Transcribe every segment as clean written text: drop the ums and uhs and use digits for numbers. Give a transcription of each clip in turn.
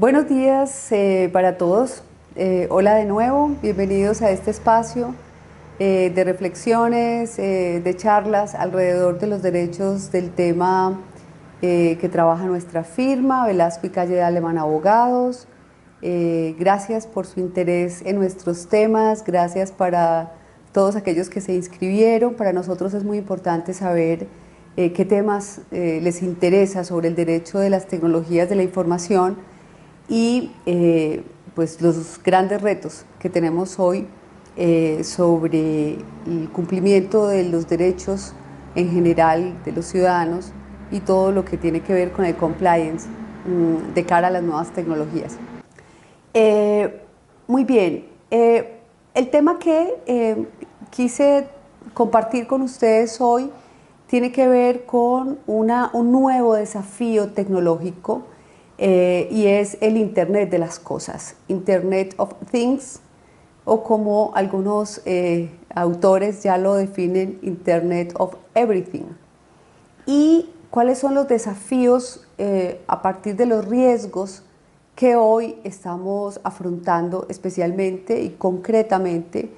Buenos días para todos. Hola de nuevo, bienvenidos a este espacio de reflexiones, de charlas alrededor de los derechos del tema que trabaja nuestra firma, Velasco y Calle de Alemán Abogados. Gracias por su interés en nuestros temas, gracias para todos aquellos que se inscribieron. Para nosotros es muy importante saber qué temas les interesa sobre el derecho de las tecnologías de la información y pues los grandes retos que tenemos hoy sobre el cumplimiento de los derechos en general de los ciudadanos y todo lo que tiene que ver con el compliance de cara a las nuevas tecnologías. Muy bien, el tema que quise compartir con ustedes hoy tiene que ver con un nuevo desafío tecnológico y es el Internet de las cosas, Internet of Things, o como algunos autores ya lo definen, Internet of Everything. ¿Y cuáles son los desafíos a partir de los riesgos que hoy estamos afrontando especialmente y concretamente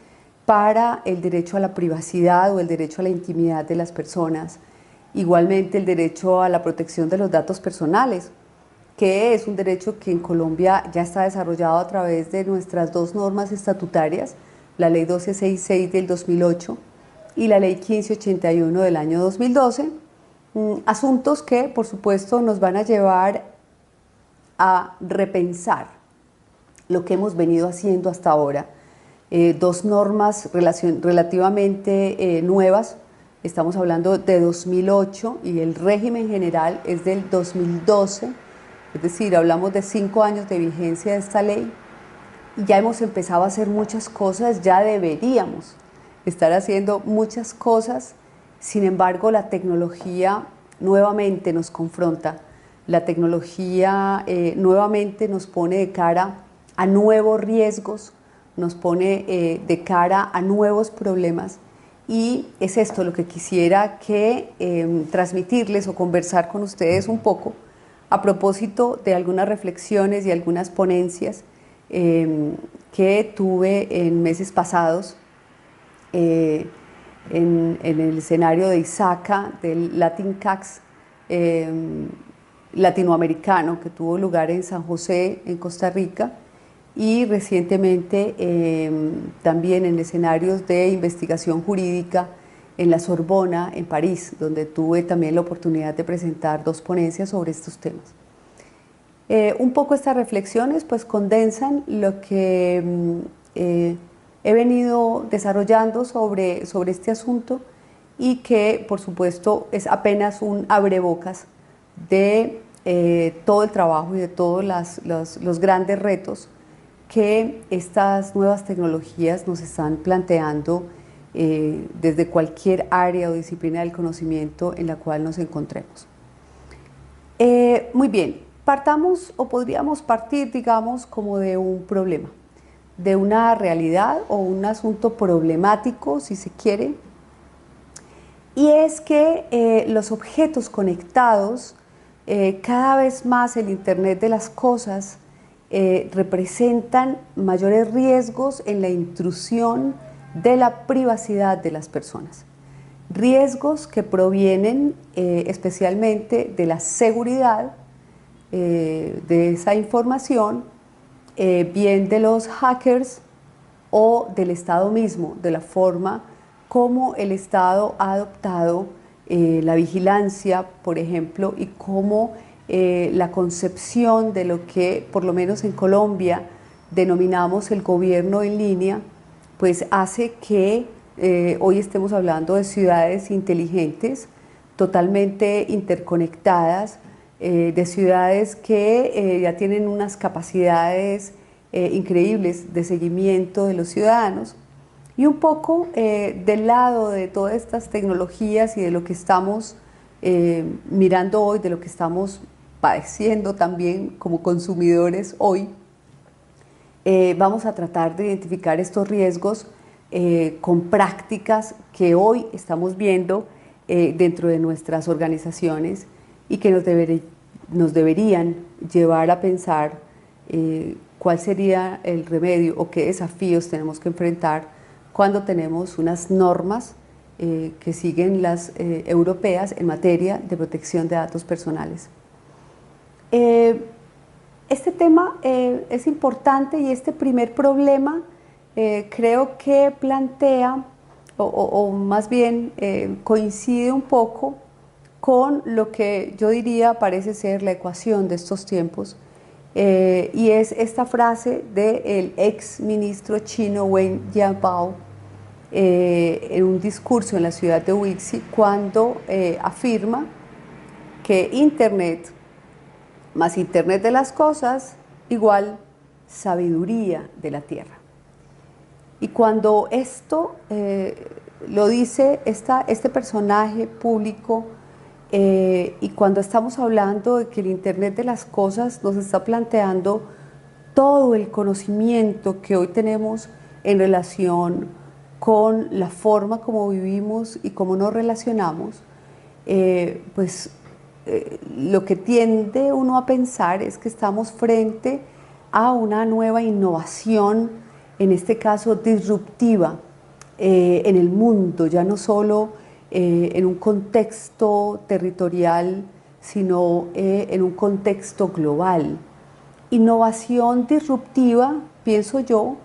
para el derecho a la privacidad o el derecho a la intimidad de las personas? Igualmente el derecho a la protección de los datos personales, que es un derecho que en Colombia ya está desarrollado a través de nuestras dos normas estatutarias, la Ley 1266 del 2008 y la Ley 1581 del año 2012, asuntos que por supuesto nos van a llevar a repensar lo que hemos venido haciendo hasta ahora. Dos normas relativamente nuevas, estamos hablando de 2008 y el régimen general es del 2012, es decir, hablamos de 5 años de vigencia de esta ley y ya hemos empezado a hacer muchas cosas, ya deberíamos estar haciendo muchas cosas. Sin embargo, la tecnología nuevamente nos confronta, la tecnología nuevamente nos pone de cara a nuevos riesgos, nos pone de cara a nuevos problemas, y es esto lo que quisiera que transmitirles o conversar con ustedes un poco a propósito de algunas reflexiones y algunas ponencias que tuve en meses pasados en el escenario de ISACA, del Latin CAX latinoamericano, que tuvo lugar en San José, en Costa Rica, y recientemente también en escenarios de investigación jurídica en la Sorbona, en París, donde tuve también la oportunidad de presentar dos ponencias sobre estos temas. Un poco estas reflexiones pues condensan lo que he venido desarrollando sobre este asunto, y que por supuesto es apenas un abrebocas de todo el trabajo y de todos los grandes retos que estas nuevas tecnologías nos están planteando desde cualquier área o disciplina del conocimiento en la cual nos encontremos. Muy bien, partamos o podríamos partir, digamos, como de un problema, de una realidad o un asunto problemático, si se quiere, y es que los objetos conectados, cada vez más el Internet de las cosas, representan mayores riesgos en la intrusión de la privacidad de las personas. Riesgos que provienen especialmente de la seguridad de esa información, bien de los hackers o del Estado mismo, de la forma como el Estado ha adoptado la vigilancia, por ejemplo, y cómo la concepción de lo que, por lo menos en Colombia, denominamos el gobierno en línea, pues hace que hoy estemos hablando de ciudades inteligentes, totalmente interconectadas, de ciudades que ya tienen unas capacidades increíbles de seguimiento de los ciudadanos. Y un poco del lado de todas estas tecnologías y de lo que estamos mirando hoy, de lo que estamos padeciendo también como consumidores hoy, vamos a tratar de identificar estos riesgos con prácticas que hoy estamos viendo dentro de nuestras organizaciones y que nos deberían llevar a pensar cuál sería el remedio o qué desafíos tenemos que enfrentar cuando tenemos unas normas que siguen las europeas en materia de protección de datos personales. Este tema es importante y este primer problema creo que plantea o más bien coincide un poco con lo que yo diría parece ser la ecuación de estos tiempos, y es esta frase del ex ministro chino Wen Jiabao en un discurso en la ciudad de Wuxi, cuando afirma que Internet más Internet de las cosas igual sabiduría de la tierra. Y cuando esto lo dice este personaje público, y cuando estamos hablando de que el Internet de las cosas nos está planteando todo el conocimiento que hoy tenemos en relación con la forma como vivimos y cómo nos relacionamos, pues lo que tiende uno a pensar es que estamos frente a una nueva innovación, en este caso disruptiva, en el mundo, ya no solo en un contexto territorial, sino en un contexto global. Innovación disruptiva, pienso yo,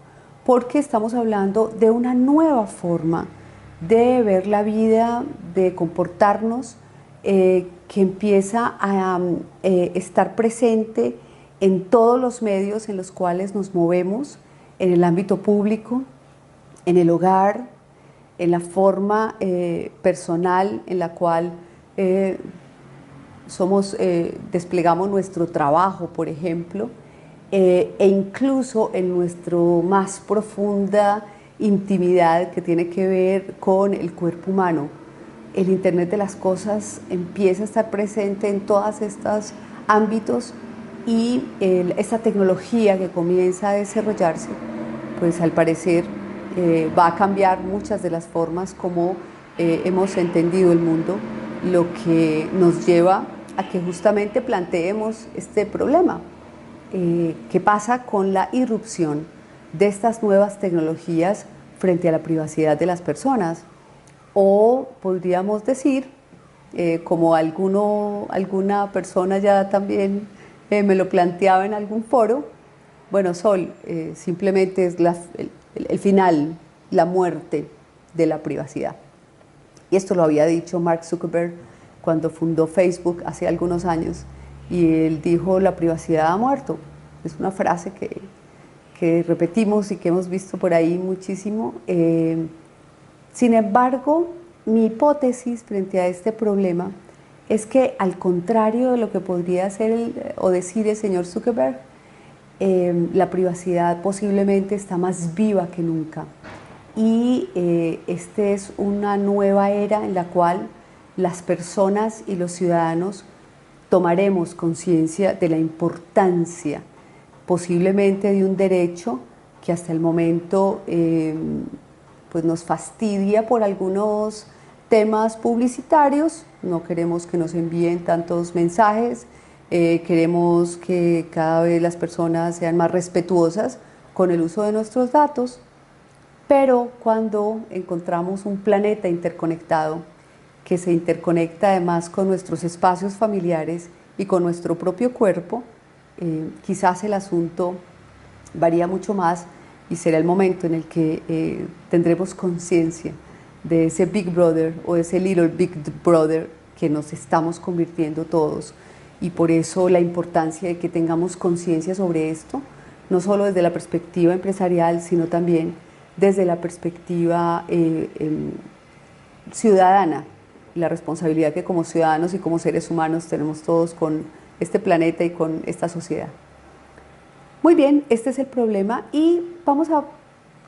porque estamos hablando de una nueva forma de ver la vida, de comportarnos, que empieza a estar presente en todos los medios en los cuales nos movemos, en el ámbito público, en el hogar, en la forma personal en la cual desplegamos nuestro trabajo, por ejemplo, e incluso en nuestra más profunda intimidad que tiene que ver con el cuerpo humano. El Internet de las cosas empieza a estar presente en todos estos ámbitos y esta tecnología que comienza a desarrollarse, pues al parecer va a cambiar muchas de las formas como hemos entendido el mundo, lo que nos lleva a que justamente planteemos este problema. ¿Qué pasa con la irrupción de estas nuevas tecnologías frente a la privacidad de las personas? O podríamos decir, como alguna persona ya también me lo planteaba en algún foro, bueno, Sol, simplemente es el final, la muerte de la privacidad. Y esto lo había dicho Mark Zuckerberg cuando fundó Facebook hace algunos años, y él dijo: la privacidad ha muerto. Es una frase que repetimos y que hemos visto por ahí muchísimo. Sin embargo, mi hipótesis frente a este problema es que, al contrario de lo que podría hacer o decir el señor Zuckerberg, la privacidad posiblemente está más viva que nunca. Y esta es una nueva era en la cual las personas y los ciudadanos tomaremos conciencia de la importancia posiblemente de un derecho que hasta el momento pues nos fastidia por algunos temas publicitarios. No queremos que nos envíen tantos mensajes, queremos que cada vez las personas sean más respetuosas con el uso de nuestros datos, pero cuando encontramos un planeta interconectado que se interconecta además con nuestros espacios familiares y con nuestro propio cuerpo, quizás el asunto varía mucho más y será el momento en el que tendremos conciencia de ese Big Brother o ese Little Big Brother que nos estamos convirtiendo todos. Y por eso la importancia de que tengamos conciencia sobre esto, no solo desde la perspectiva empresarial, sino también desde la perspectiva ciudadana, la responsabilidad que como ciudadanos y como seres humanos tenemos todos con este planeta y con esta sociedad. Muy bien, este es el problema y vamos a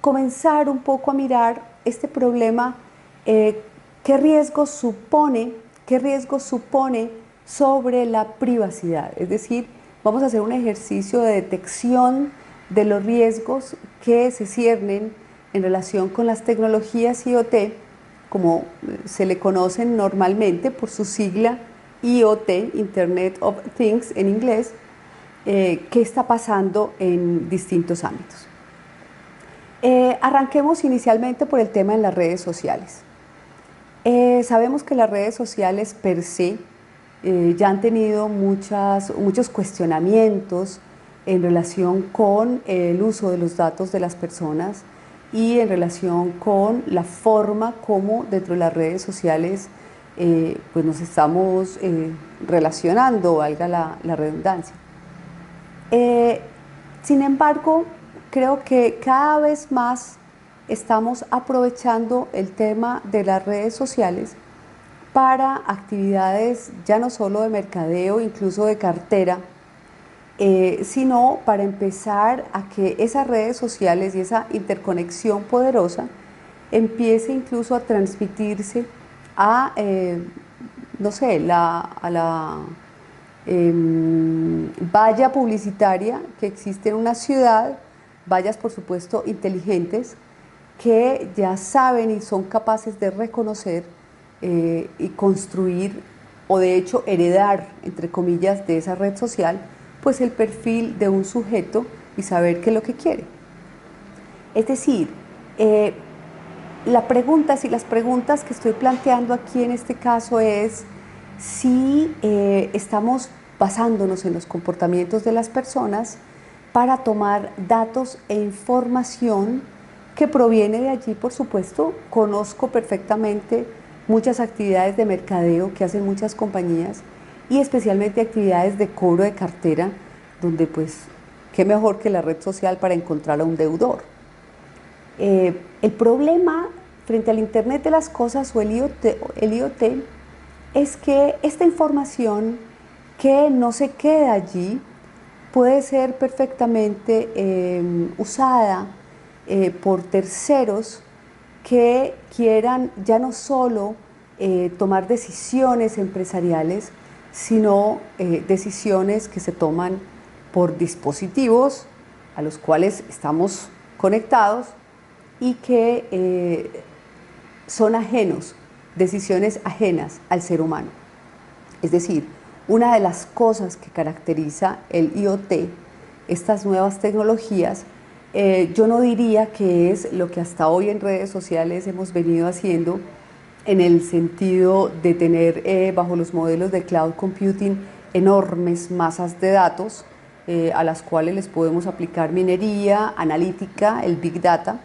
comenzar un poco a mirar este problema, qué riesgo supone sobre la privacidad. Es decir, vamos a hacer un ejercicio de detección de los riesgos que se ciernen en relación con las tecnologías IoT, como se le conocen normalmente por su sigla IoT, Internet of Things en inglés, qué está pasando en distintos ámbitos. Arranquemos inicialmente por el tema en las redes sociales. Sabemos que las redes sociales per se ya han tenido muchos cuestionamientos en relación con el uso de los datos de las personas y en relación con la forma como dentro de las redes sociales pues nos estamos relacionando, valga la redundancia. Sin embargo, creo que cada vez más estamos aprovechando el tema de las redes sociales para actividades ya no solo de mercadeo, incluso de cartera, sino para empezar a que esas redes sociales y esa interconexión poderosa empiece incluso a transmitirse a, no sé, a la valla publicitaria que existe en una ciudad, vallas por supuesto inteligentes, que ya saben y son capaces de reconocer y construir o de hecho heredar, entre comillas, de esa red social, pues el perfil de un sujeto y saber qué es lo que quiere. Es decir, las preguntas que estoy planteando aquí en este caso es si estamos basándonos en los comportamientos de las personas para tomar datos e información que proviene de allí, por supuesto. Conozco perfectamente muchas actividades de mercadeo que hacen muchas compañías y especialmente actividades de cobro de cartera, donde pues qué mejor que la red social para encontrar a un deudor. El problema frente al Internet de las cosas o el IoT es que esta información que no se queda allí puede ser perfectamente usada por terceros que quieran ya no solo tomar decisiones empresariales, sino decisiones que se toman por dispositivos a los cuales estamos conectados y que son ajenos, decisiones ajenas al ser humano. Es decir, una de las cosas que caracteriza el IoT, estas nuevas tecnologías, yo no diría que es lo que hasta hoy en redes sociales hemos venido haciendo, en el sentido de tener bajo los modelos de cloud computing enormes masas de datos a las cuales les podemos aplicar minería, analítica, el big data.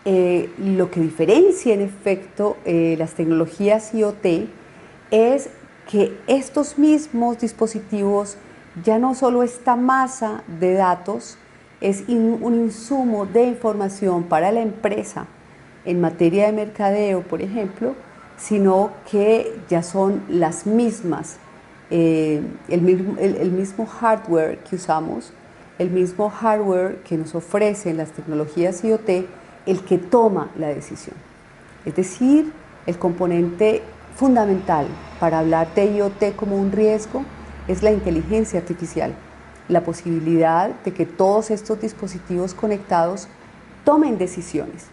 Lo que diferencia en efecto las tecnologías IoT es que estos mismos dispositivos, ya no solo esta masa de datos, es un insumo de información para la empresa en materia de mercadeo, por ejemplo, sino que ya son las mismas, el mismo hardware que usamos, el mismo hardware que nos ofrecen las tecnologías IoT, el que toma la decisión. Es decir, el componente fundamental para hablar de IoT como un riesgo es la inteligencia artificial, la posibilidad de que todos estos dispositivos conectados tomen decisiones.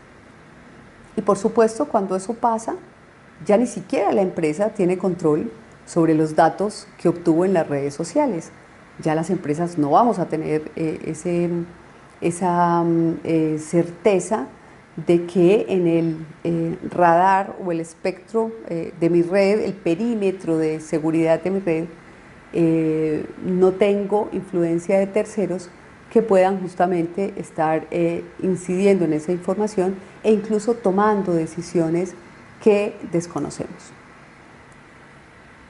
Y por supuesto, cuando eso pasa, ya ni siquiera la empresa tiene control sobre los datos que obtuvo en las redes sociales. Ya las empresas no vamos a tener esa certeza de que en el radar o el espectro de mi red, el perímetro de seguridad de mi red, no tengo influencia de terceros que puedan justamente estar incidiendo en esa información e incluso tomando decisiones que desconocemos.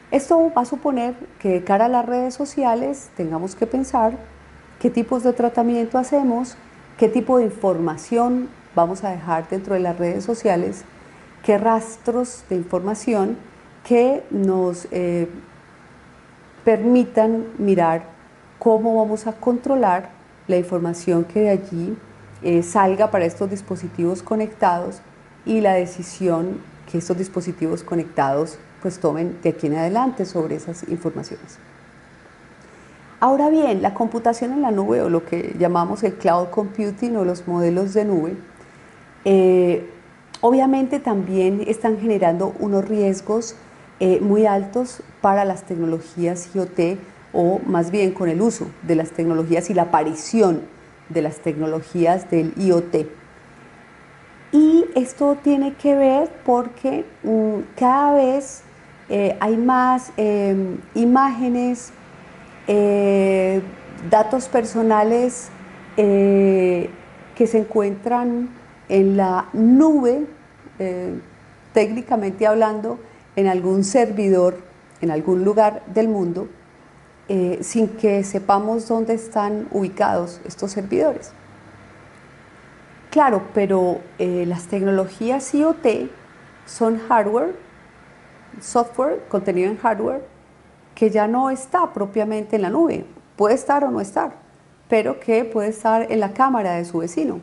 Esto va a suponer que de cara a las redes sociales tengamos que pensar qué tipos de tratamiento hacemos, qué tipo de información vamos a dejar dentro de las redes sociales, qué rastros de información que nos permitan mirar cómo vamos a controlar la información que de allí salga para estos dispositivos conectados y la decisión que estos dispositivos conectados pues tomen de aquí en adelante sobre esas informaciones. Ahora bien, la computación en la nube o lo que llamamos el cloud computing o los modelos de nube, obviamente también están generando unos riesgos muy altos para las tecnologías IoT o más bien con el uso de las tecnologías y la aparición de las tecnologías del IoT. Y esto tiene que ver porque cada vez hay más imágenes, datos personales que se encuentran en la nube, técnicamente hablando, en algún servidor, en algún lugar del mundo, sin que sepamos dónde están ubicados estos servidores. Claro, pero las tecnologías IoT son hardware, software, contenido en hardware, que ya no está propiamente en la nube. Puede estar o no estar, pero que puede estar en la cámara de su vecino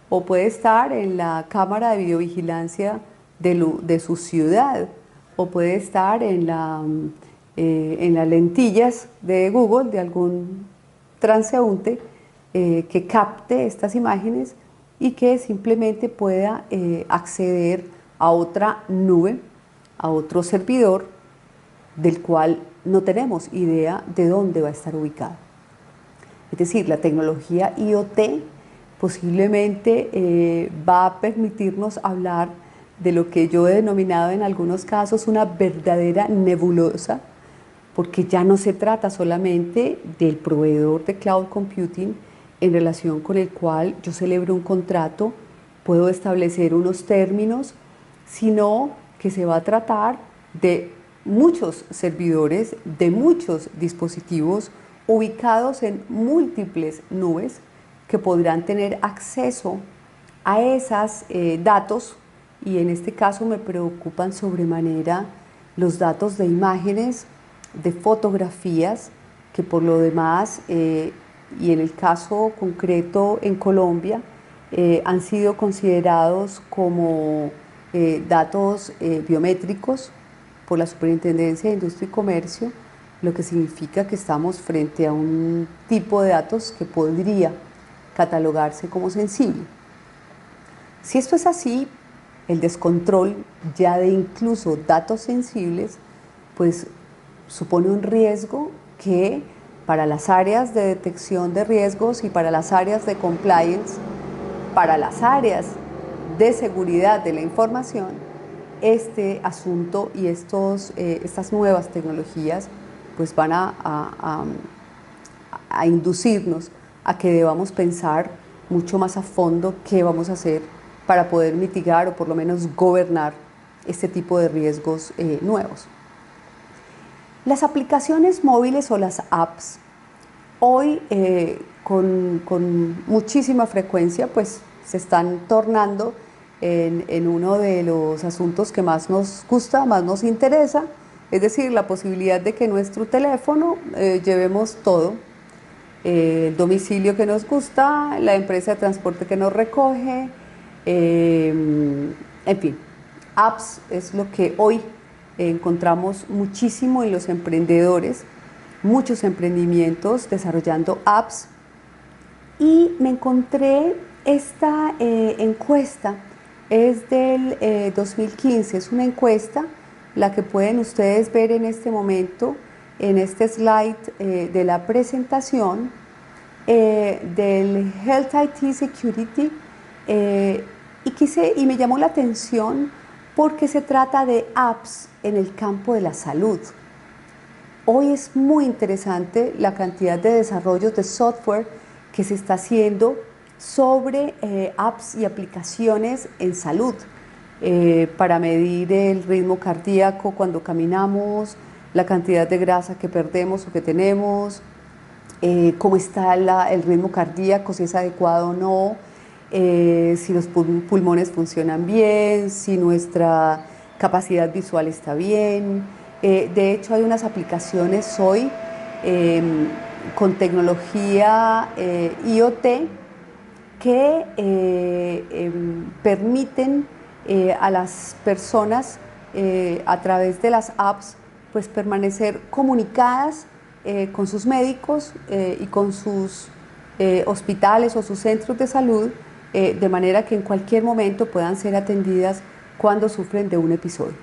o puede estar en la cámara de videovigilancia de su ciudad o puede estar en las lentillas de Google de algún transeúnte que capte estas imágenes y que simplemente pueda acceder a otra nube, a otro servidor del cual no tenemos idea de dónde va a estar ubicado. Es decir, la tecnología IoT posiblemente va a permitirnos hablar de lo que yo he denominado en algunos casos una verdadera nebulosa, porque ya no se trata solamente del proveedor de cloud computing en relación con el cual yo celebro un contrato, puedo establecer unos términos, sino que se va a tratar de muchos servidores, de muchos dispositivos ubicados en múltiples nubes que podrán tener acceso a esos datos, y en este caso me preocupan sobremanera los datos de imágenes, de fotografías, que por lo demás, y en el caso concreto en Colombia, han sido considerados como datos biométricos por la Superintendencia de Industria y Comercio, lo que significa que estamos frente a un tipo de datos que podría catalogarse como sensible. Si esto es así, el descontrol ya de incluso datos sensibles, pues supone un riesgo que para las áreas de detección de riesgos y para las áreas de compliance, para las áreas de seguridad de la información, este asunto y estas nuevas tecnologías pues van a inducirnos a que debamos pensar mucho más a fondo qué vamos a hacer para poder mitigar o por lo menos gobernar este tipo de riesgos nuevos. Las aplicaciones móviles o las apps hoy con muchísima frecuencia pues se están tornando en uno de los asuntos que más nos gusta, más nos interesa, es decir, la posibilidad de que nuestro teléfono llevemos todo, el domicilio que nos gusta, la empresa de transporte que nos recoge, en fin, apps es lo que hoy encontramos muchísimo en los emprendedores, muchos emprendimientos desarrollando apps, y me encontré esta encuesta, es del 2015, es una encuesta la que pueden ustedes ver en este momento, en este slide de la presentación del Health IT Security, y me llamó la atención porque se trata de apps en el campo de la salud. Hoy es muy interesante la cantidad de desarrollos de software que se está haciendo sobre apps y aplicaciones en salud para medir el ritmo cardíaco cuando caminamos, la cantidad de grasa que perdemos o que tenemos, cómo está el ritmo cardíaco, si es adecuado o no, si los pulmones funcionan bien, si nuestra capacidad visual está bien. De hecho, hay unas aplicaciones hoy con tecnología IoT que permiten a las personas a través de las apps pues permanecer comunicadas con sus médicos y con sus hospitales o sus centros de salud, de manera que en cualquier momento puedan ser atendidas cuando sufren de un episodio.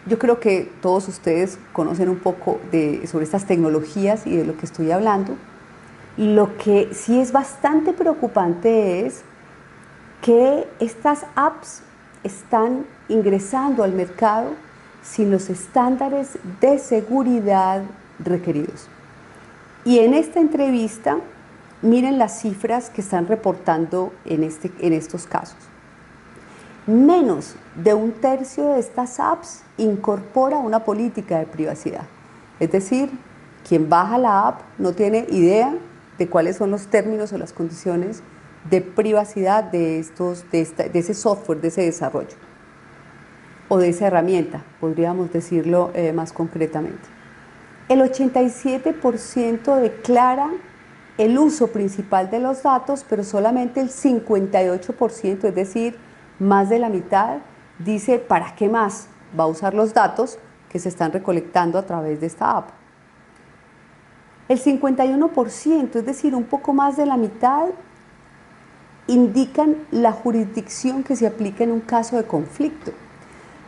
Yo creo que todos ustedes conocen un poco sobre estas tecnologías y de lo que estoy hablando. Lo que sí es bastante preocupante es que estas apps están ingresando al mercado sin los estándares de seguridad requeridos. Y en esta entrevista, miren las cifras que están reportando en estos casos. Menos de un tercio de estas apps incorpora una política de privacidad. Es decir, quien baja la app no tiene idea de cuáles son los términos o las condiciones de privacidad de ese software, de ese desarrollo o de esa herramienta, podríamos decirlo más concretamente. El 87% declara el uso principal de los datos, pero solamente el 58%, es decir, más de la mitad, dice para qué más va a usar los datos que se están recolectando a través de esta app. El 51%, es decir, un poco más de la mitad, indican la jurisdicción que se aplica en un caso de conflicto,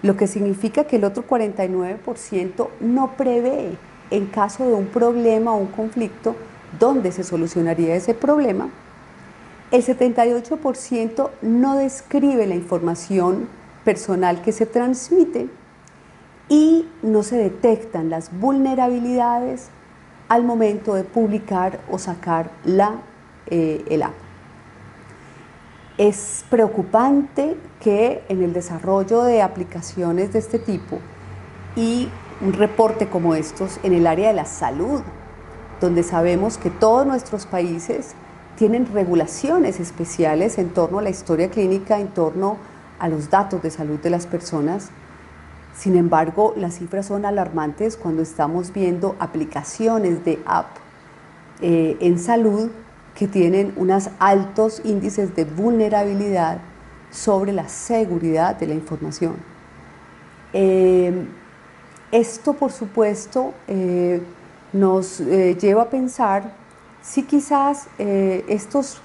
lo que significa que el otro 49% no prevé, en caso de un problema o un conflicto, dónde se solucionaría ese problema. El 78% no describe la información personal que se transmite y no se detectan las vulnerabilidades al momento de publicar o sacar el app. Es preocupante que en el desarrollo de aplicaciones de este tipo y un reporte como estos en el área de la salud, donde sabemos que todos nuestros países tienen regulaciones especiales en torno a la historia clínica, en torno a los datos de salud de las personas. Sin embargo, las cifras son alarmantes cuando estamos viendo aplicaciones de app en salud que tienen unos altos índices de vulnerabilidad sobre la seguridad de la información. Esto, por supuesto, nos lleva a pensar si quizás estos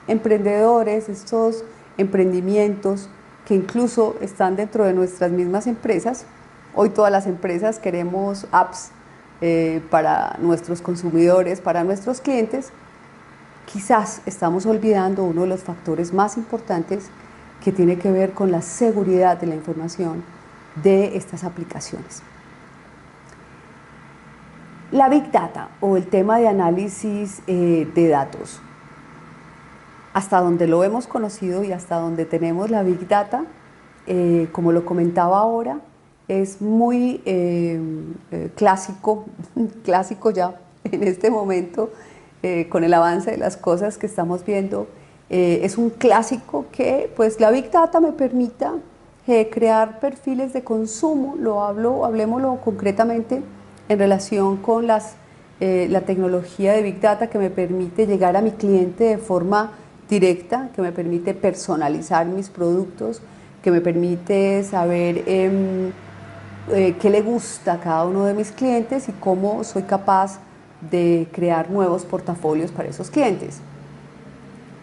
emprendedores, estos emprendimientos que incluso están dentro de nuestras mismas empresas, hoy todas las empresas queremos apps para nuestros consumidores, para nuestros clientes, quizás estamos olvidando uno de los factores más importantes que tiene que ver con la seguridad de la información de estas aplicaciones. La Big Data o el tema de análisis de datos. Hasta donde lo hemos conocido y hasta donde tenemos la Big Data, como lo comentaba ahora, es muy clásico ya en este momento, con el avance de las cosas que estamos viendo. Es un clásico que pues la Big Data me permita crear perfiles de consumo, hablemoslo concretamente en relación con la tecnología de Big Data que me permite llegar a mi cliente de forma directa, que me permite personalizar mis productos, que me permite saber qué le gusta a cada uno de mis clientes y cómo soy capaz de crear nuevos portafolios para esos clientes.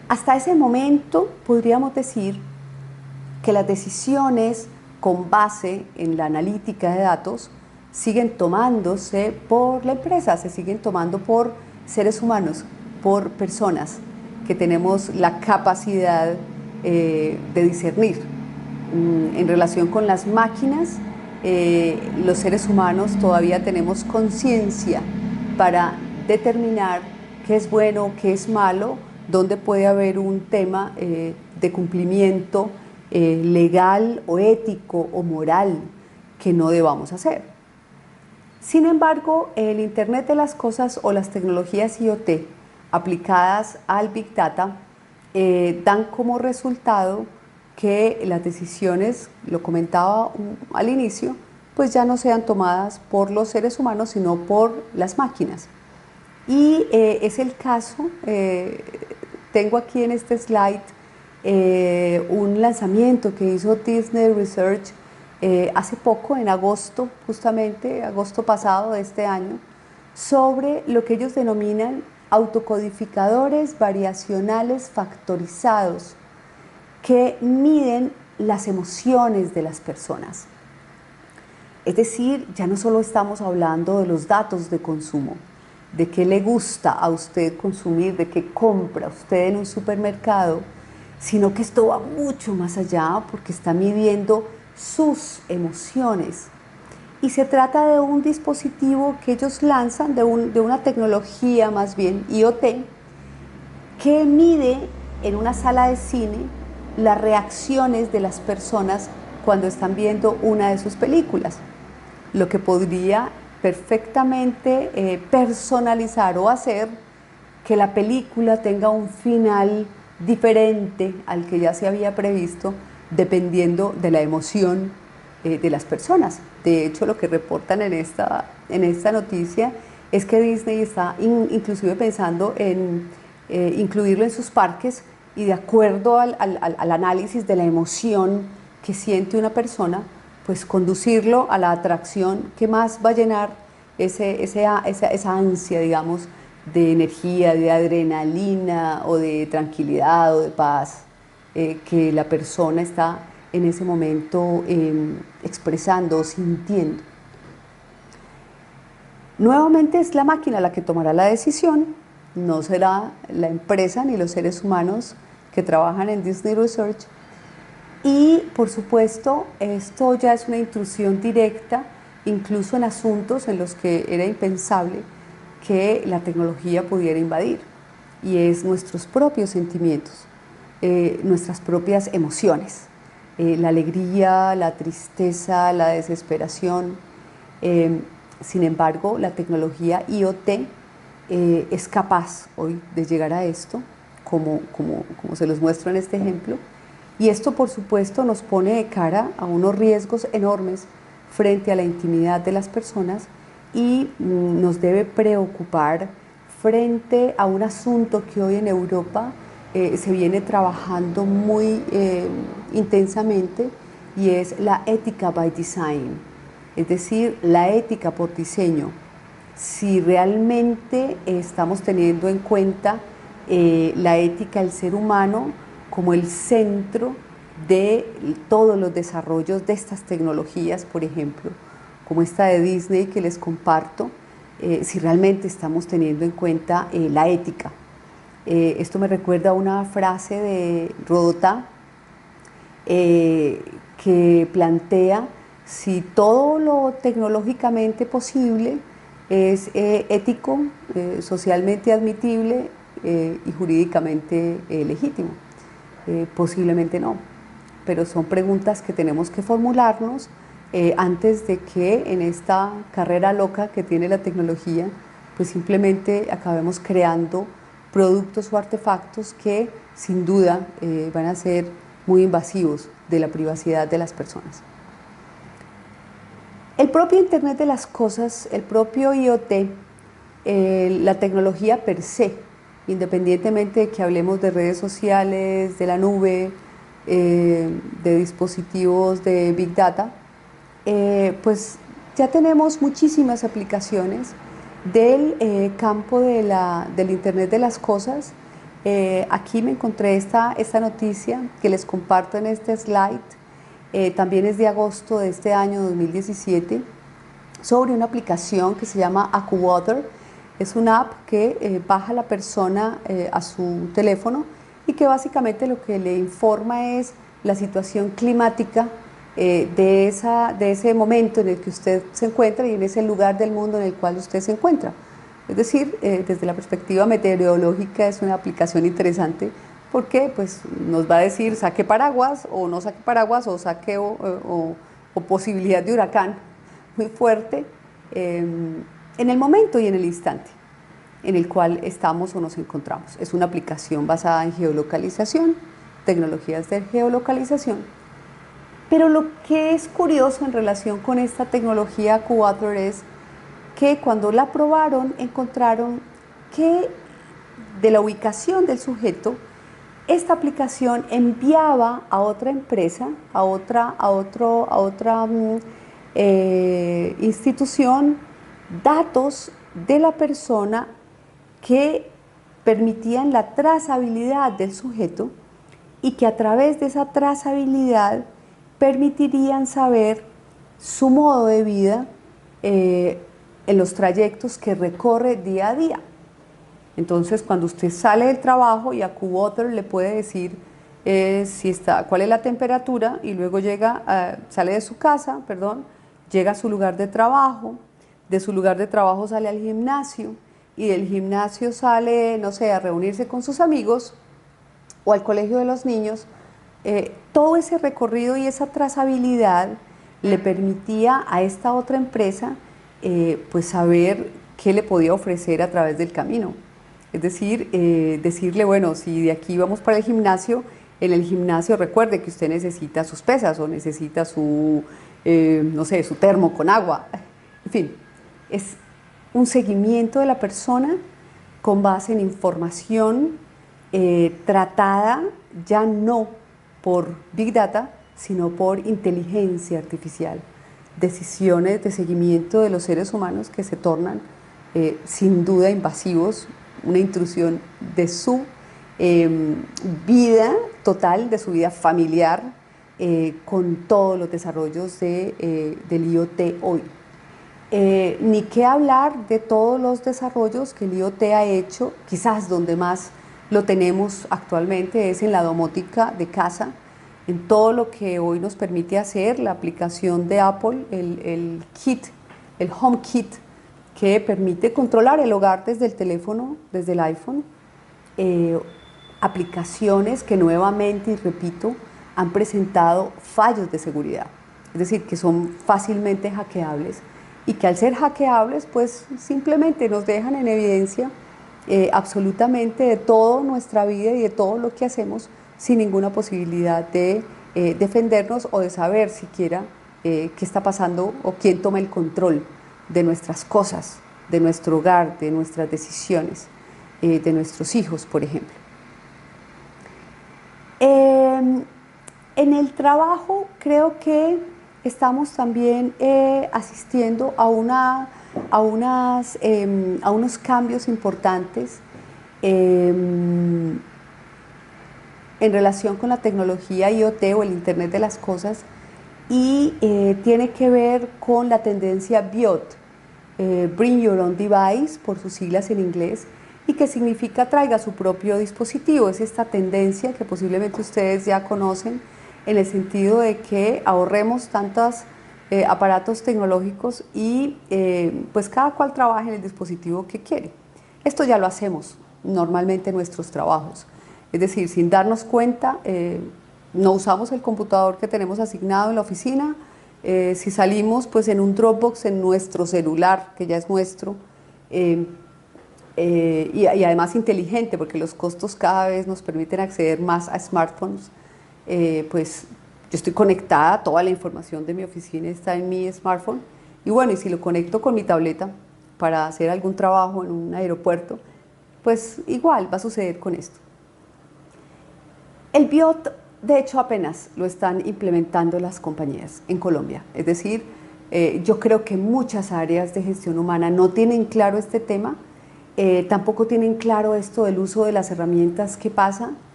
Hasta ese momento podríamos decir que las decisiones con base en la analítica de datos siguen tomándose por la empresa, se siguen tomando por seres humanos, por personas que tenemos la capacidad de discernir. En relación con las máquinas, los seres humanos todavía tenemos conciencia para determinar qué es bueno, qué es malo, dónde puede haber un tema de cumplimiento legal o ético o moral que no debamos hacer. Sin embargo, el Internet de las cosas o las tecnologías IoT aplicadas al Big Data dan como resultado que las decisiones, lo comentaba al inicio, pues ya no sean tomadas por los seres humanos, sino por las máquinas. Y es el caso, tengo aquí en este slide un lanzamiento que hizo Disney Research hace poco, en agosto, justamente agosto pasado de este año, sobre lo que ellos denominan autocodificadores variacionales factorizados que miden las emociones de las personas. Es decir, ya no solo estamos hablando de los datos de consumo, de qué le gusta a usted consumir, de qué compra usted en un supermercado, sino que esto va mucho más allá porque está midiendo sus emociones. Y se trata de un dispositivo que ellos lanzan, de una tecnología más bien, IoT, que mide en una sala de cine las reacciones de las personas cuando están viendo una de sus películas, lo que podría perfectamente personalizar o hacer que la película tenga un final diferente al que ya se había previsto, dependiendo de la emoción de las personas. De hecho, lo que reportan en esta noticia es que Disney está inclusive pensando en incluirlo en sus parques, y de acuerdo al análisis de la emoción que siente una persona, pues conducirlo a la atracción que más va a llenar esa ansia, digamos, de energía, de adrenalina o de tranquilidad o de paz que la persona está en ese momento expresando o sintiendo. Nuevamente es la máquina la que tomará la decisión, no será la empresa ni los seres humanos que trabajan en Disney Research. Y por supuesto, esto ya es una intrusión directa, incluso en asuntos en los que era impensable que la tecnología pudiera invadir, y es nuestros propios sentimientos, nuestras propias emociones, la alegría, la tristeza, la desesperación. Sin embargo, la tecnología IoT es capaz hoy de llegar a esto, como se los muestro en este ejemplo, y esto por supuesto nos pone de cara a unos riesgos enormes frente a la intimidad de las personas, y nos debe preocupar frente a un asunto que hoy en Europa se viene trabajando muy intensamente, y es la ética by design, es decir, la ética por diseño. Si realmente estamos teniendo en cuenta la ética del ser humano como el centro de todos los desarrollos de estas tecnologías, por ejemplo, como esta de Disney que les comparto, si realmente estamos teniendo en cuenta la ética. Esto me recuerda a una frase de Rodotà que plantea: si todo lo tecnológicamente posible es ético, socialmente admitible y jurídicamente legítimo. Posiblemente no, pero son preguntas que tenemos que formularnos antes de que en esta carrera loca que tiene la tecnología, pues simplemente acabemos creando productos o artefactos que sin duda van a ser muy invasivos de la privacidad de las personas. El propio Internet de las Cosas, el propio IoT, la tecnología per se, independientemente de que hablemos de redes sociales, de la nube, de dispositivos de Big Data, pues ya tenemos muchísimas aplicaciones del campo del Internet de las Cosas. Aquí me encontré esta noticia que les comparto en este slide. También es de agosto de este año 2017, sobre una aplicación que se llama AccuWater. Es una app que baja la persona a su teléfono, y que básicamente lo que le informa es la situación climática de ese momento en el que usted se encuentra y en ese lugar del mundo en el cual usted se encuentra. Es decir, desde la perspectiva meteorológica es una aplicación interesante, porque pues, nos va a decir saque paraguas o no saque paraguas, o saque o posibilidad de huracán muy fuerte en el momento y en el instante en el cual estamos o nos encontramos. Es una aplicación basada en geolocalización, tecnologías de geolocalización. Pero lo que es curioso en relación con esta tecnología AccuWater es que cuando la probaron encontraron que de la ubicación del sujeto, esta aplicación enviaba a otra empresa, a otra institución, datos de la persona que permitían la trazabilidad del sujeto, y que a través de esa trazabilidad permitirían saber su modo de vida en los trayectos que recorre día a día. Entonces, cuando usted sale del trabajo y a QOther le puede decir cuál es la temperatura, y luego sale de su casa, perdón, llega a su lugar de trabajo, de su lugar de trabajo sale al gimnasio, y del gimnasio sale, no sé, a reunirse con sus amigos o al colegio de los niños. Todo ese recorrido y esa trazabilidad le permitía a esta otra empresa pues saber qué le podía ofrecer a través del camino. Es decir, decirle, bueno, si de aquí vamos para el gimnasio, en el gimnasio recuerde que usted necesita sus pesas o necesita no sé, su termo con agua. En fin, es un seguimiento de la persona con base en información tratada ya no por Big Data, sino por inteligencia artificial. Decisiones de seguimiento de los seres humanos que se tornan sin duda invasivos, una intrusión de su vida total, de su vida familiar, con todos los desarrollos del IoT hoy. Ni qué hablar de todos los desarrollos que el IoT ha hecho, quizás donde más lo tenemos actualmente es en la domótica de casa, en todo lo que hoy nos permite hacer la aplicación de Apple, el HomeKit, que permite controlar el hogar desde el teléfono, desde el iPhone. Aplicaciones que nuevamente, y repito, han presentado fallos de seguridad, es decir, que son fácilmente hackeables y que al ser hackeables, pues simplemente nos dejan en evidencia absolutamente de toda nuestra vida y de todo lo que hacemos sin ninguna posibilidad de defendernos o de saber siquiera qué está pasando o quién toma el control de nuestras cosas, de nuestro hogar, de nuestras decisiones, de nuestros hijos, por ejemplo. En el trabajo creo que estamos también asistiendo a unos cambios importantes en relación con la tecnología IoT o el Internet de las Cosas, y tiene que ver con la tendencia BYOD, Bring Your Own Device, por sus siglas en inglés, y que significa traiga su propio dispositivo. Es esta tendencia que posiblemente ustedes ya conocen, en el sentido de que ahorremos tantos aparatos tecnológicos y pues cada cual trabaje en el dispositivo que quiere. Esto ya lo hacemos normalmente en nuestros trabajos, es decir, sin darnos cuenta, no usamos el computador que tenemos asignado en la oficina. Si salimos, pues en un Dropbox en nuestro celular, que ya es nuestro, y además inteligente, porque los costos cada vez nos permiten acceder más a smartphones. Pues yo estoy conectada, toda la información de mi oficina está en mi smartphone, y bueno, y si lo conecto con mi tableta para hacer algún trabajo en un aeropuerto, pues igual va a suceder con esto. El BYOD, de hecho, apenas lo están implementando las compañías en Colombia, es decir, yo creo que muchas áreas de gestión humana no tienen claro este tema, tampoco tienen claro esto del uso de las herramientas que pasan.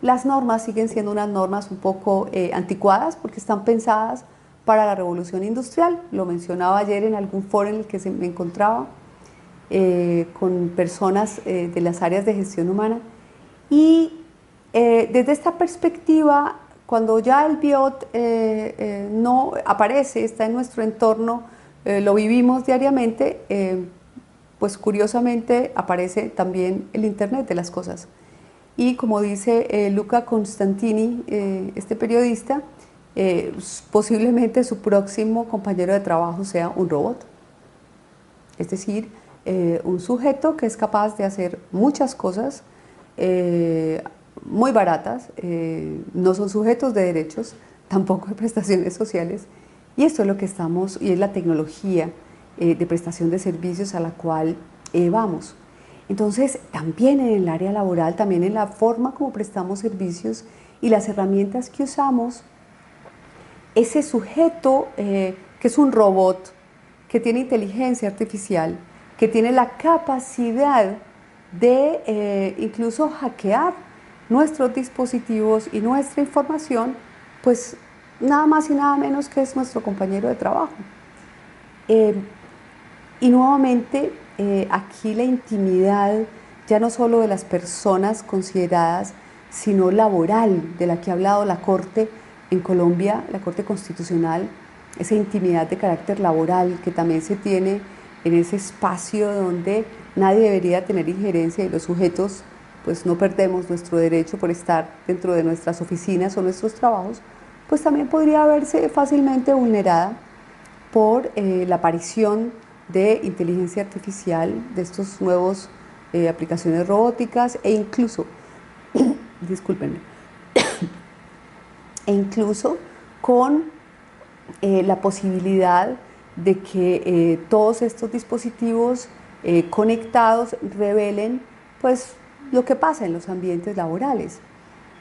Las normas siguen siendo unas normas un poco anticuadas porque están pensadas para la revolución industrial. Lo mencionaba ayer en algún foro en el que me encontraba con personas de las áreas de gestión humana. Y desde esta perspectiva, cuando ya el BYOD no aparece, está en nuestro entorno, lo vivimos diariamente, pues curiosamente aparece también el Internet de las cosas. Y como dice Luca Constantini, este periodista, posiblemente su próximo compañero de trabajo sea un robot. Es decir, un sujeto que es capaz de hacer muchas cosas muy baratas, no son sujetos de derechos, tampoco de prestaciones sociales, y esto es lo que estamos, y es la tecnología de prestación de servicios a la cual vamos. Entonces, también en el área laboral, también en la forma como prestamos servicios y las herramientas que usamos, ese sujeto que es un robot, que tiene inteligencia artificial, que tiene la capacidad de incluso hackear nuestros dispositivos y nuestra información, pues nada más y nada menos que es nuestro compañero de trabajo. Y nuevamente, aquí la intimidad, ya no solo de las personas consideradas, sino laboral, de la que ha hablado la Corte en Colombia, la Corte Constitucional, esa intimidad de carácter laboral que también se tiene en ese espacio donde nadie debería tener injerencia y los sujetos pues no perdemos nuestro derecho por estar dentro de nuestras oficinas o nuestros trabajos, pues también podría verse fácilmente vulnerada por la aparición de inteligencia artificial, de estos nuevos aplicaciones robóticas e incluso, discúlpenme, e incluso con la posibilidad de que todos estos dispositivos conectados revelen pues lo que pasa en los ambientes laborales.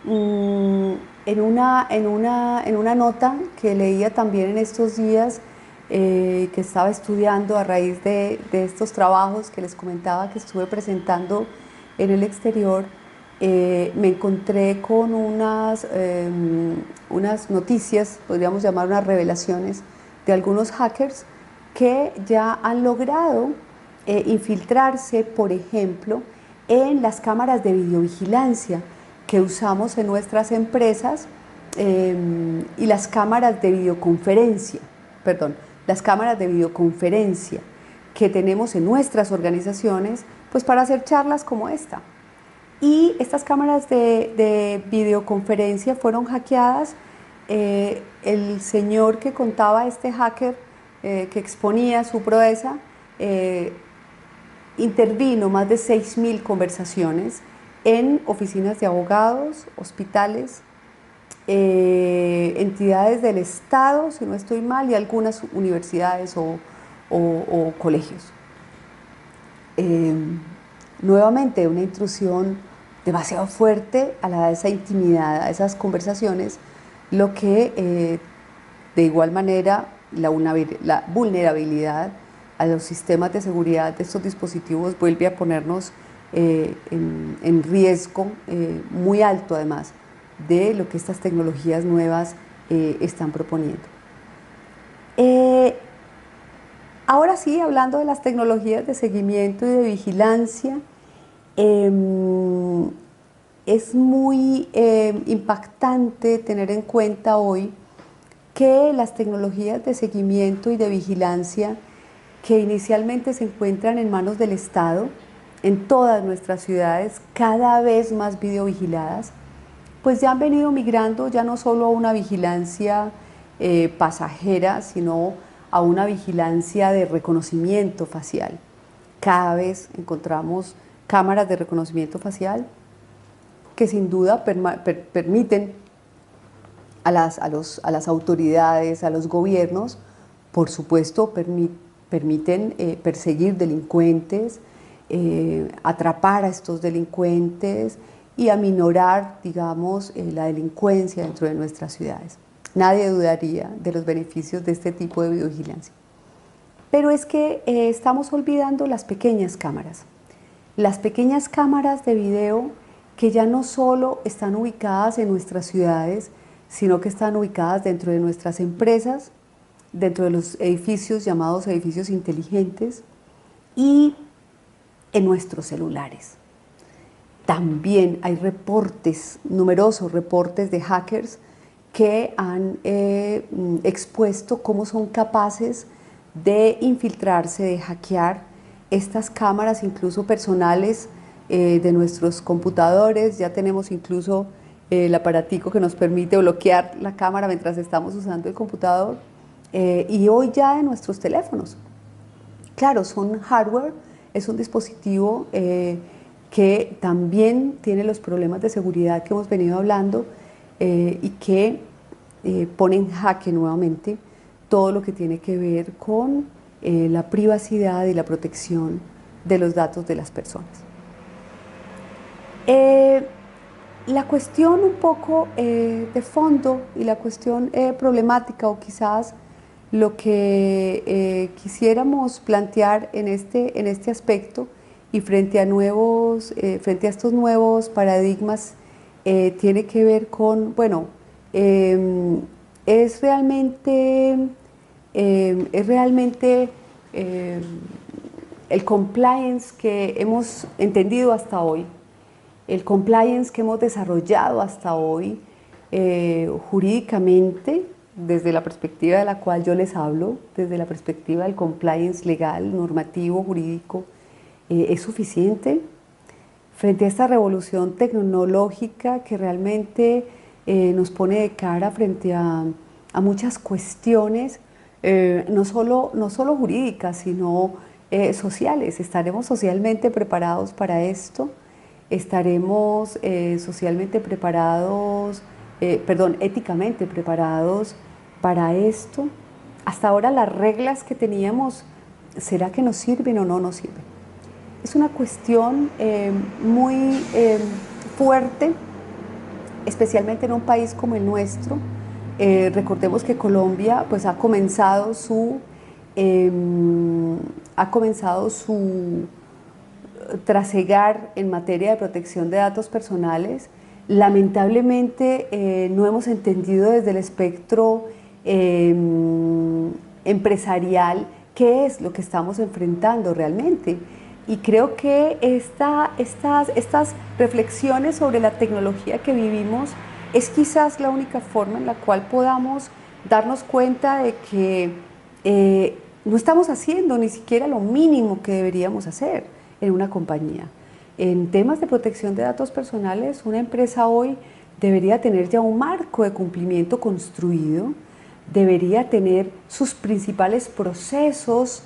En una nota que leía también en estos días, que estaba estudiando a raíz de estos trabajos que les comentaba que estuve presentando en el exterior, me encontré con unas noticias, podríamos llamar unas revelaciones, de algunos hackers que ya han logrado infiltrarse, por ejemplo, en las cámaras de videovigilancia que usamos en nuestras empresas y las cámaras de videoconferencia, las cámaras de videoconferencia que tenemos en nuestras organizaciones, pues para hacer charlas como esta. Y estas cámaras de videoconferencia fueron hackeadas. El señor que contaba, este hacker que exponía su proeza, intervino más de 6.000 conversaciones en oficinas de abogados, hospitales, entidades del Estado, si no estoy mal, y algunas universidades o colegios. Nuevamente, una intrusión demasiado fuerte a esa intimidad, a esas conversaciones, lo que de igual manera la vulnerabilidad a los sistemas de seguridad de estos dispositivos vuelve a ponernos en riesgo muy alto, además de lo que estas tecnologías nuevas están proponiendo. Ahora sí, hablando de las tecnologías de seguimiento y de vigilancia, es muy impactante tener en cuenta hoy que las tecnologías de seguimiento y de vigilancia que inicialmente se encuentran en manos del Estado, en todas nuestras ciudades, cada vez más videovigiladas, pues ya han venido migrando ya no solo a una vigilancia pasajera, sino a una vigilancia de reconocimiento facial. Cada vez encontramos cámaras de reconocimiento facial que sin duda permiten a las autoridades, a los gobiernos, por supuesto, permiten perseguir delincuentes, atrapar a estos delincuentes y aminorar, digamos, la delincuencia dentro de nuestras ciudades. Nadie dudaría de los beneficios de este tipo de videovigilancia. Pero es que estamos olvidando las pequeñas cámaras de video que ya no solo están ubicadas en nuestras ciudades, sino que están ubicadas dentro de nuestras empresas, dentro de los edificios llamados edificios inteligentes y en nuestros celulares. También hay numerosos reportes de hackers que han expuesto cómo son capaces de infiltrarse, de hackear estas cámaras, incluso personales, de nuestros computadores. Ya tenemos incluso el aparatico que nos permite bloquear la cámara mientras estamos usando el computador, y hoy ya de nuestros teléfonos. Claro, son hardware, es un dispositivo que también tiene los problemas de seguridad que hemos venido hablando y que pone en jaque nuevamente todo lo que tiene que ver con la privacidad y la protección de los datos de las personas. La cuestión un poco de fondo y la cuestión problemática, o quizás lo que quisiéramos plantear en este aspecto y frente a estos nuevos paradigmas, tiene que ver con, bueno, es realmente, el compliance que hemos entendido hasta hoy, el compliance que hemos desarrollado hasta hoy jurídicamente, desde la perspectiva de la cual yo les hablo, desde la perspectiva del compliance legal, normativo, jurídico, es suficiente frente a esta revolución tecnológica que realmente nos pone de cara frente a muchas cuestiones, no solo jurídicas, sino sociales. ¿Estaremos socialmente preparados para esto? ¿Estaremos socialmente preparados, éticamente preparados para esto? Hasta ahora las reglas que teníamos, ¿será que nos sirven o no nos sirven? Es una cuestión muy fuerte, especialmente en un país como el nuestro. Recordemos que Colombia pues, ha comenzado su trasegar en materia de protección de datos personales. Lamentablemente no hemos entendido desde el espectro empresarial qué es lo que estamos enfrentando realmente. Y creo que estas reflexiones sobre la tecnología que vivimos es quizás la única forma en la cual podamos darnos cuenta de que no estamos haciendo ni siquiera lo mínimo que deberíamos hacer en una compañía. En temas de protección de datos personales, una empresa hoy debería tener ya un marco de cumplimiento construido, debería tener sus principales procesos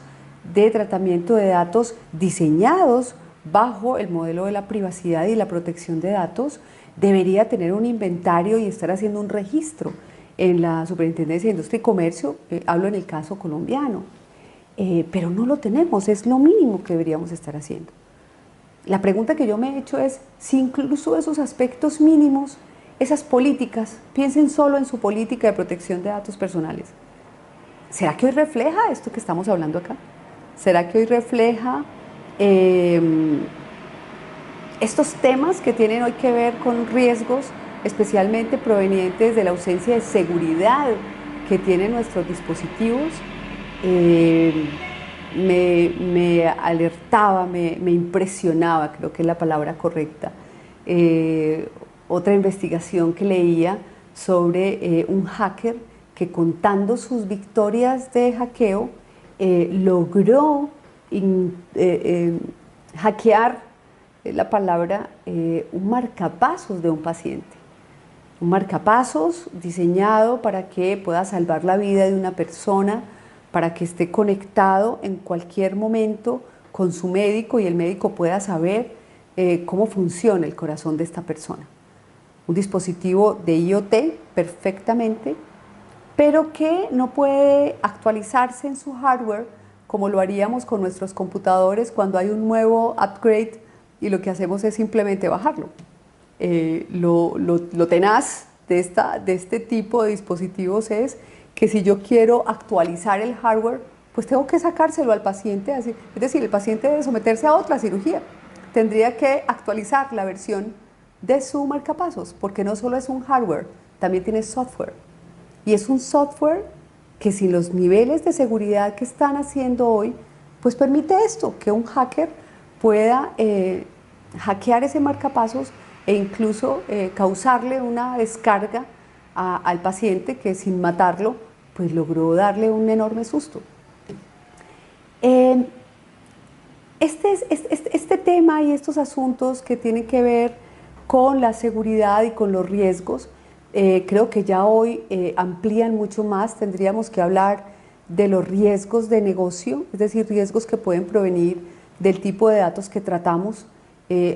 de tratamiento de datos diseñados bajo el modelo de la privacidad y la protección de datos, debería tener un inventario y estar haciendo un registro en la Superintendencia de Industria y Comercio, hablo en el caso colombiano, pero no lo tenemos, es lo mínimo que deberíamos estar haciendo. La pregunta que yo me he hecho es si incluso esos aspectos mínimos, esas políticas, piensen solo en su política de protección de datos personales. ¿Será que hoy refleja esto que estamos hablando acá? ¿Será que hoy refleja estos temas que tienen hoy que ver con riesgos, especialmente provenientes de la ausencia de seguridad que tienen nuestros dispositivos? Me alertaba, me impresionaba, creo que es la palabra correcta, otra investigación que leía sobre un hacker que, contando sus victorias de hackeo, logró hackear, la palabra, un marcapasos de un paciente. Un marcapasos diseñado para que pueda salvar la vida de una persona, para que esté conectado en cualquier momento con su médico y el médico pueda saber cómo funciona el corazón de esta persona. Un dispositivo de IoT perfectamente, pero que no puede actualizarse en su hardware como lo haríamos con nuestros computadores cuando hay un nuevo upgrade y lo que hacemos es simplemente bajarlo. Lo tenaz de este tipo de dispositivos es que si yo quiero actualizar el hardware, pues tengo que sacárselo al paciente, es decir, el paciente debe someterse a otra cirugía, tendría que actualizar la versión de su marcapasos, porque no solo es un hardware, también tiene software, y es un software que sin los niveles de seguridad que están haciendo hoy, pues permite esto, que un hacker pueda hackear ese marcapasos e incluso causarle una descarga al paciente que, sin matarlo, pues logró darle un enorme susto. Este tema y estos asuntos que tienen que ver con la seguridad y con los riesgos, creo que ya hoy amplían mucho más. Tendríamos que hablar de los riesgos de negocio, es decir, riesgos que pueden provenir del tipo de datos que tratamos.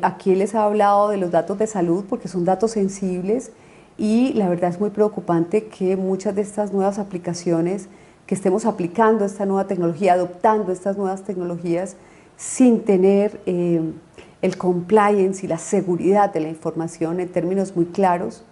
Aquí les he hablado de los datos de salud porque son datos sensibles y la verdad es muy preocupante que muchas de estas nuevas aplicaciones, que estemos aplicando esta nueva tecnología, adoptando estas nuevas tecnologías sin tener el compliance y la seguridad de la información en términos muy claros,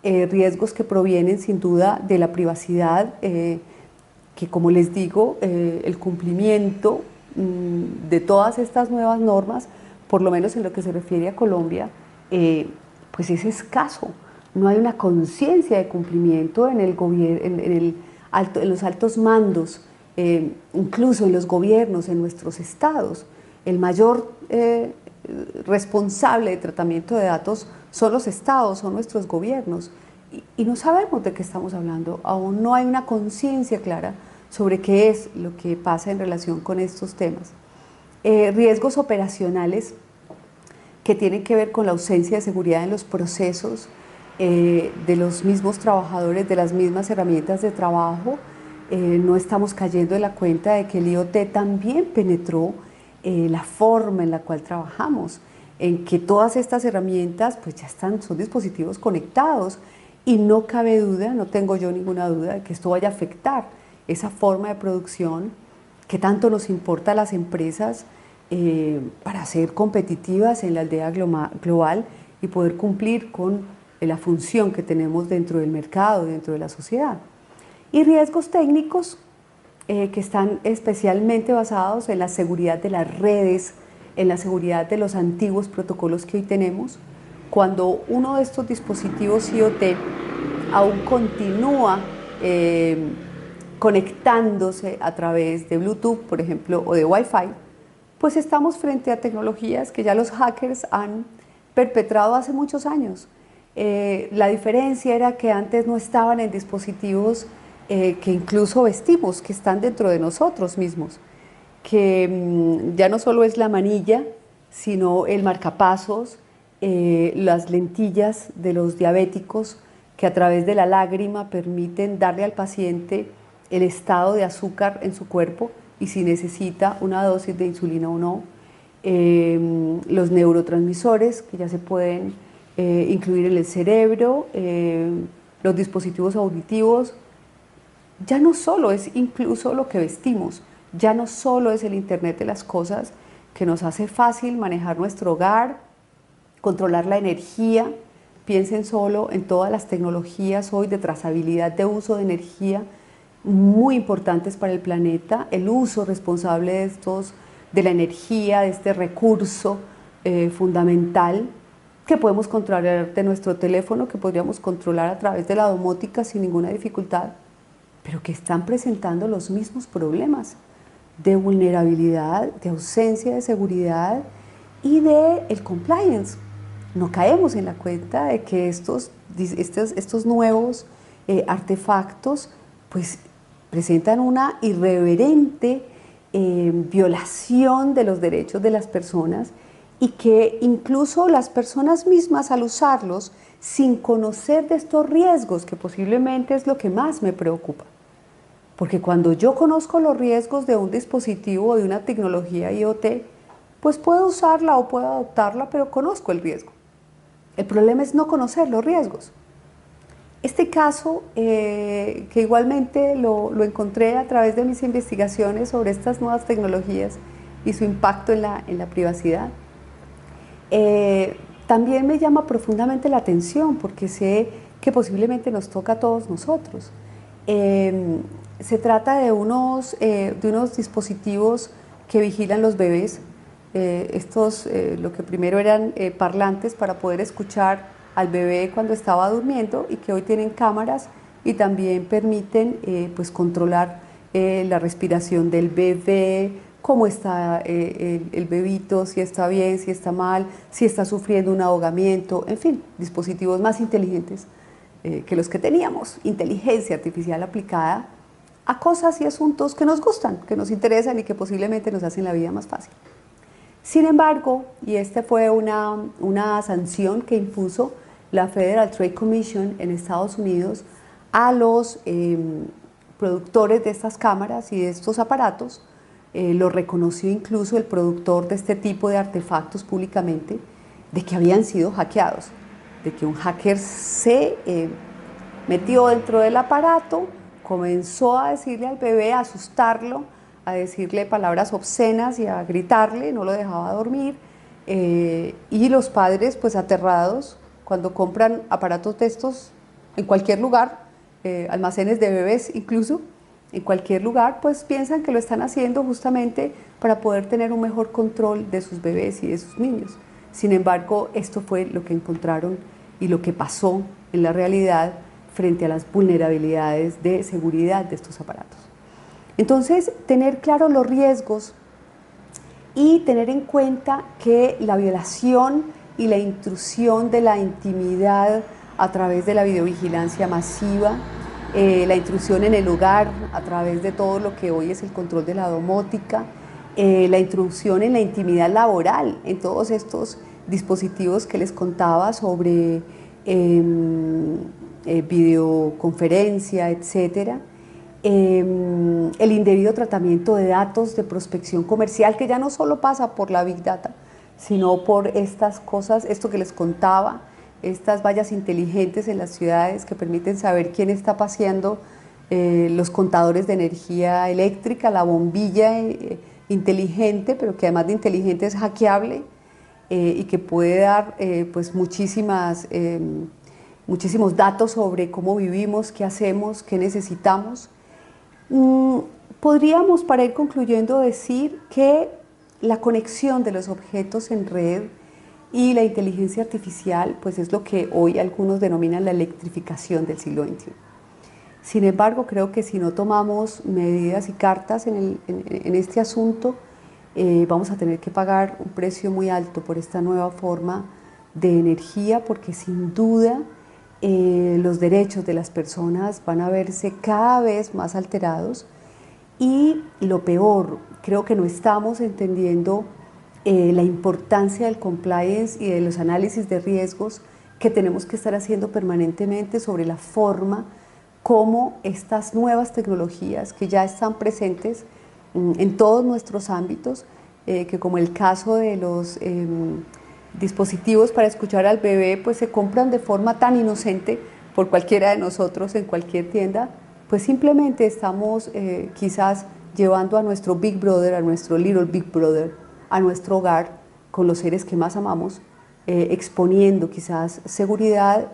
riesgos que provienen sin duda de la privacidad, que, como les digo, el cumplimiento de todas estas nuevas normas, por lo menos en lo que se refiere a Colombia, pues es escaso. no hay una conciencia de cumplimiento en el en los altos mandos, incluso en los gobiernos, en nuestros estados. El mayor responsable de tratamiento de datos son los estados, son nuestros gobiernos, y no sabemos de qué estamos hablando, aún no hay una conciencia clara sobre qué es lo que pasa en relación con estos temas. Riesgos operacionales que tienen que ver con la ausencia de seguridad en los procesos de los mismos trabajadores, de las mismas herramientas de trabajo. No estamos cayendo en la cuenta de que el IoT también penetró la forma en la cual trabajamos, en que todas estas herramientas pues ya son dispositivos conectados, y no cabe duda, no tengo yo ninguna duda de que esto vaya a afectar esa forma de producción que tanto nos importa a las empresas para ser competitivas en la aldea global y poder cumplir con la función que tenemos dentro del mercado, dentro de la sociedad. Y riesgos técnicos que están especialmente basados en la seguridad de las redes, en la seguridad de los antiguos protocolos que hoy tenemos. Cuando uno de estos dispositivos IoT aún continúa conectándose a través de Bluetooth, por ejemplo, o de Wi-Fi, pues estamos frente a tecnologías que ya los hackers han perpetrado hace muchos años. La diferencia era que antes no estaban en dispositivos que incluso vestimos, que están dentro de nosotros mismos, que ya no solo es la manilla, sino el marcapasos, las lentillas de los diabéticos, que a través de la lágrima permiten darle al paciente el estado de azúcar en su cuerpo y si necesita una dosis de insulina o no. Los neurotransmisores que ya se pueden incluir en el cerebro, los dispositivos auditivos. Ya no solo es incluso lo que vestimos, ya no solo es el Internet de las cosas que nos hace fácil manejar nuestro hogar, controlar la energía. Piensen solo en todas las tecnologías hoy de trazabilidad de uso de energía muy importantes para el planeta, el uso responsable de la energía, de este recurso fundamental que podemos controlar de nuestro teléfono, que podríamos controlar a través de la domótica sin ninguna dificultad, pero que están presentando los mismos problemas de vulnerabilidad, de ausencia de seguridad y de el compliance. No caemos en la cuenta de que estos nuevos artefactos pues presentan una irreverente violación de los derechos de las personas, y que incluso las personas mismas, al usarlos sin conocer de estos riesgos, que posiblemente es lo que más me preocupa, porque cuando yo conozco los riesgos de un dispositivo o de una tecnología IoT, pues puedo usarla o puedo adoptarla, pero conozco el riesgo. El problema es no conocer los riesgos. Este caso, que igualmente lo encontré a través de mis investigaciones sobre estas nuevas tecnologías y su impacto en la privacidad, también me llama profundamente la atención, porque sé que posiblemente nos toca a todos nosotros. Se trata de unos dispositivos que vigilan los bebés. Lo que primero eran parlantes para poder escuchar al bebé cuando estaba durmiendo, y que hoy tienen cámaras y también permiten pues controlar la respiración del bebé, cómo está el bebito, si está bien, si está mal, si está sufriendo un ahogamiento, en fin, dispositivos más inteligentes que los que teníamos, inteligencia artificial aplicada a cosas y asuntos que nos gustan, que nos interesan y que posiblemente nos hacen la vida más fácil. Sin embargo, y esta fue una sanción que impuso la Federal Trade Commission en Estados Unidos a los productores de estas cámaras y de estos aparatos, lo reconoció incluso el productor de este tipo de artefactos públicamente, de que habían sido hackeados, de que un hacker se metió dentro del aparato, comenzó a decirle al bebé, a asustarlo, a decirle palabras obscenas y a gritarle, no lo dejaba dormir, y los padres pues aterrados cuando compran aparatos de estos en cualquier lugar, almacenes de bebés incluso, en cualquier lugar, pues piensan que lo están haciendo justamente para poder tener un mejor control de sus bebés y de sus niños. Sin embargo, esto fue lo que encontraron y lo que pasó en la realidad frente a las vulnerabilidades de seguridad de estos aparatos. Entonces, tener claros los riesgos y tener en cuenta que la violación y la intrusión de la intimidad a través de la videovigilancia masiva, la intrusión en el hogar a través de todo lo que hoy es el control de la domótica, la intrusión en la intimidad laboral, en todos estos dispositivos que les contaba sobre videoconferencia, etcétera. El indebido tratamiento de datos de prospección comercial, que ya no solo pasa por la Big Data, sino por estas cosas, esto que les contaba, estas vallas inteligentes en las ciudades que permiten saber quién está paseando los contadores de energía eléctrica, la bombilla inteligente, pero que además de inteligente es hackeable y que puede dar pues muchísimos datos sobre cómo vivimos, qué hacemos, qué necesitamos. Podríamos, para ir concluyendo, decir que la conexión de los objetos en red y la inteligencia artificial pues es lo que hoy algunos denominan la electrificación del siglo XXI. Sin embargo, creo que si no tomamos medidas y cartas en este asunto, vamos a tener que pagar un precio muy alto por esta nueva forma de energía, porque sin duda los derechos de las personas van a verse cada vez más alterados y lo peor, creo que no estamos entendiendo la importancia del compliance y de los análisis de riesgos que tenemos que estar haciendo permanentemente sobre la forma como estas nuevas tecnologías que ya están presentes en todos nuestros ámbitos, que como el caso de los dispositivos para escuchar al bebé, pues se compran de forma tan inocente por cualquiera de nosotros en cualquier tienda, pues simplemente estamos quizás llevando a nuestro Big Brother, a nuestro Little Big Brother, a nuestro hogar con los seres que más amamos, exponiendo quizás seguridad,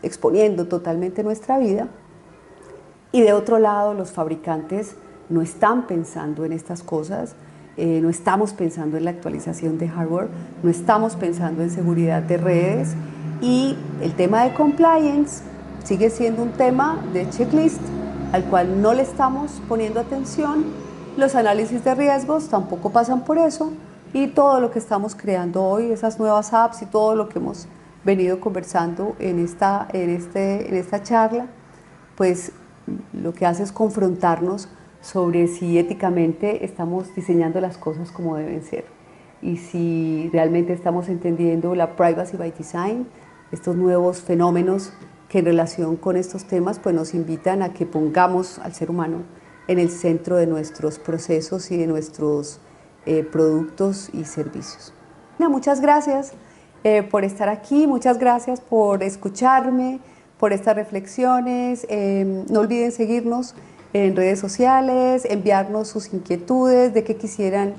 exponiendo totalmente nuestra vida. Y de otro lado, los fabricantes no están pensando en estas cosas, no estamos pensando en la actualización de hardware, no estamos pensando en seguridad de redes, y el tema de compliance sigue siendo un tema de checklist al cual no le estamos poniendo atención. Los análisis de riesgos tampoco pasan por eso, y todo lo que estamos creando hoy, esas nuevas apps y todo lo que hemos venido conversando en esta charla, pues lo que hace es confrontarnos sobre si éticamente estamos diseñando las cosas como deben ser y si realmente estamos entendiendo la privacy by design, estos nuevos fenómenos que en relación con estos temas pues nos invitan a que pongamos al ser humano en el centro de nuestros procesos y de nuestros productos y servicios. Muchas gracias por estar aquí, muchas gracias por escucharme, por estas reflexiones. No olviden seguirnos en redes sociales, enviarnos sus inquietudes, de qué quisieran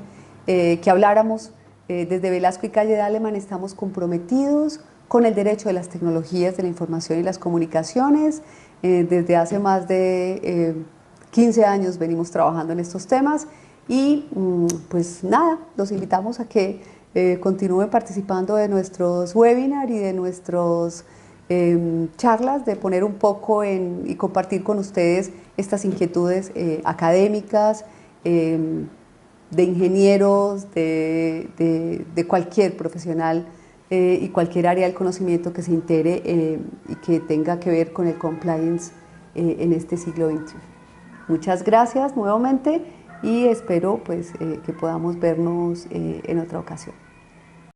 que habláramos. Desde Velasco y Calle Daleman estamos comprometidos con el derecho de las tecnologías de la información y las comunicaciones. Desde hace más de 15 años venimos trabajando en estos temas y pues nada, los invitamos a que continúen participando de nuestros webinars y de nuestros charlas, de poner un poco y compartir con ustedes estas inquietudes académicas, de ingenieros, de cualquier profesional y cualquier área del conocimiento que se integre y que tenga que ver con el compliance en este siglo XXI. Muchas gracias nuevamente y espero pues, que podamos vernos en otra ocasión.